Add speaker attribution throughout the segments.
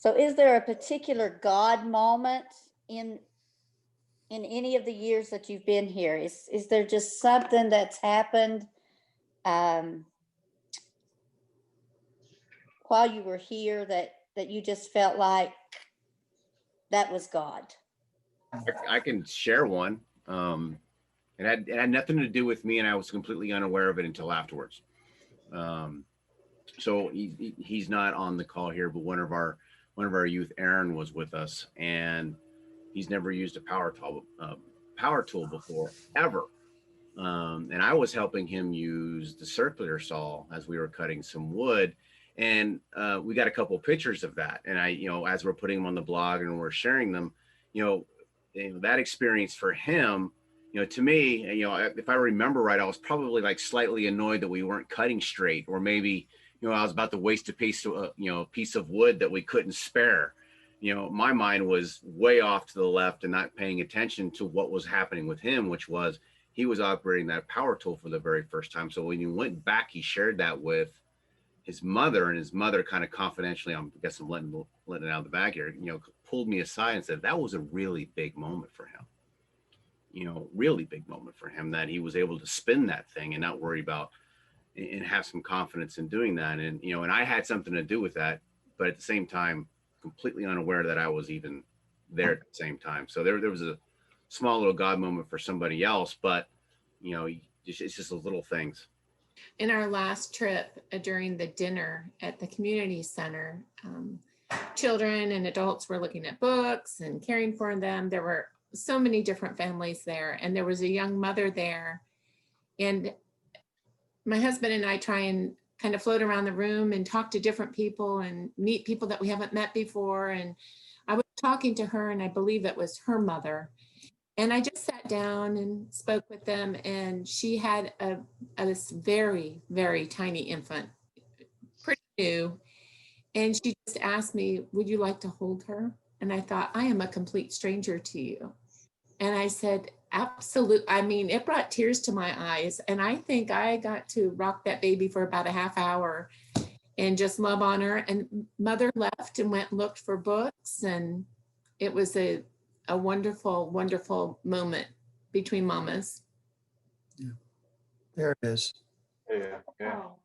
Speaker 1: So is there a particular God moment in any of the years that you've been here? Is there just something that's happened while you were here that you just felt like that was God?
Speaker 2: I can share one. It had nothing to do with me, and I was completely unaware of it until afterwards. So he's not on the call here, but one of our youth, Aaron, was with us, and he's never used a power tool before, ever. And I was helping him use the circular saw as we were cutting some wood, and we got a couple pictures of that. And I, as we're putting them on the blog and we're sharing them, that experience for him, to me, if I remember right, I was probably like slightly annoyed that we weren't cutting straight, or maybe, I was about to waste a piece of wood that we couldn't spare. My mind was way off to the left and not paying attention to what was happening with him, which was he was operating that power tool for the very first time. So when he went back, he shared that with his mother, and his mother kind of confidentially, I guess I'm letting it out of the bag here, pulled me aside and said, that was a really big moment for him. Really big moment for him, that he was able to spin that thing and not worry about, and have some confidence in doing that. And, and I had something to do with that, but at the same time, completely unaware that I was even there at the same time. So there was a small little God moment for somebody else, but, it's just those little things.
Speaker 3: In our last trip during the dinner at the community center, children and adults were looking at books and caring for them. There were so many different families there, and there was a young mother there. And my husband and I try and kind of float around the room and talk to different people and meet people that we haven't met before. And I was talking to her, and I believe it was her mother. And I just sat down and spoke with them, and she had this very, very tiny infant, pretty new. And she just asked me, would you like to hold her? And I thought, I am a complete stranger to you. And I said, absolutely. I mean, it brought tears to my eyes. And I think I got to rock that baby for about a half hour and just love on her. And mother left and went and looked for books. And it was a wonderful, wonderful moment between mamas.
Speaker 4: Yeah, there it is.
Speaker 5: Yeah.
Speaker 1: Oh.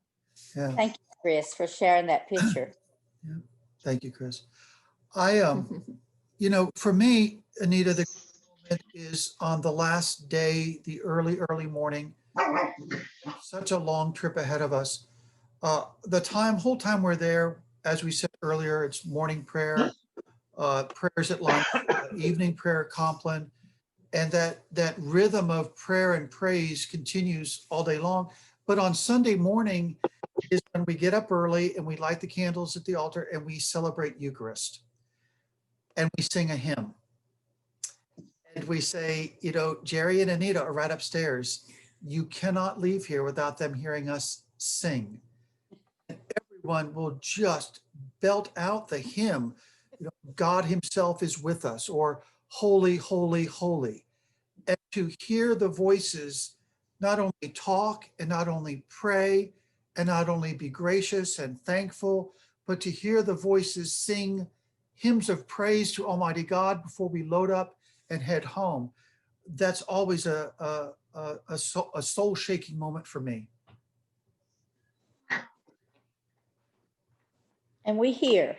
Speaker 4: Yeah.
Speaker 1: Thank you, Chris, for sharing that picture.
Speaker 4: Yeah. Thank you, Chris. For me, Anita, the moment is on the last day, the early morning. Such a long trip ahead of us. The whole time we're there, as we said earlier, it's morning prayer, prayers at lunch, evening prayer at Compline, and that rhythm of prayer and praise continues all day long. But on Sunday morning is when we get up early and we light the candles at the altar and we celebrate Eucharist. And we sing a hymn. And we say, Jerry and Anita are right upstairs. You cannot leave here without them hearing us sing. And everyone will just belt out the hymn. God himself is with us, or holy, holy, holy. And to hear the voices not only talk and not only pray and not only be gracious and thankful, but to hear the voices sing hymns of praise to Almighty God before we load up and head home. That's always a soul-shaking moment for me.
Speaker 1: And we hear.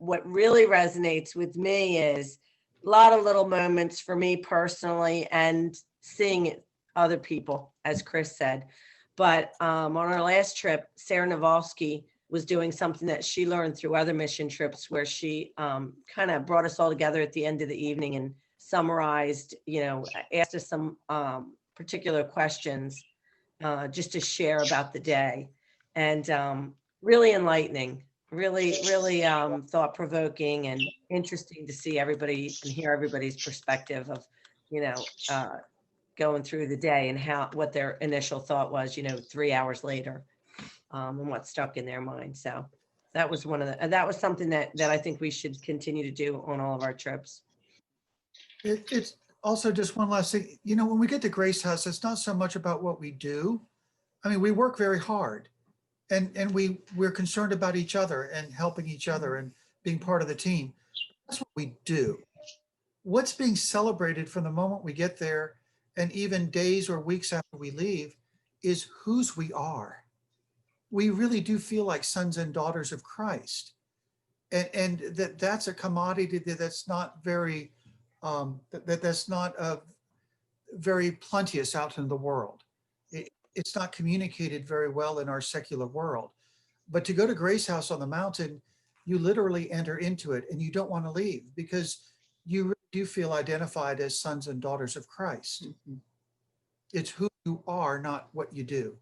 Speaker 6: What really resonates with me is a lot of little moments for me personally, and seeing other people, as Chris said. But on our last trip, Sarah Navalsky was doing something that she learned through other mission trips, where she kind of brought us all together at the end of the evening and summarized, asked us some particular questions just to share about the day. And really enlightening, really thought-provoking and interesting to see everybody and hear everybody's perspective of, going through the day and what their initial thought was, 3 hours later, and what stuck in their mind. So that was that was something that I think we should continue to do on all of our trips.
Speaker 4: It's also just one last thing, when we get to Grace House, it's not so much about what we do. I mean, we work very hard, And we're concerned about each other and helping each other and being part of the team. That's what we do. What's being celebrated from the moment we get there and even days or weeks after we leave is whose we are. We really do feel like sons and daughters of Christ. And that's a commodity that's not very, that's not very plenteous out in the world. It's not communicated very well in our secular world. But to go to Grace House on the Mountain, you literally enter into it and you don't want to leave because you really do feel identified as sons and daughters of Christ.
Speaker 1: Mhm.
Speaker 4: It's who you are, not what you do.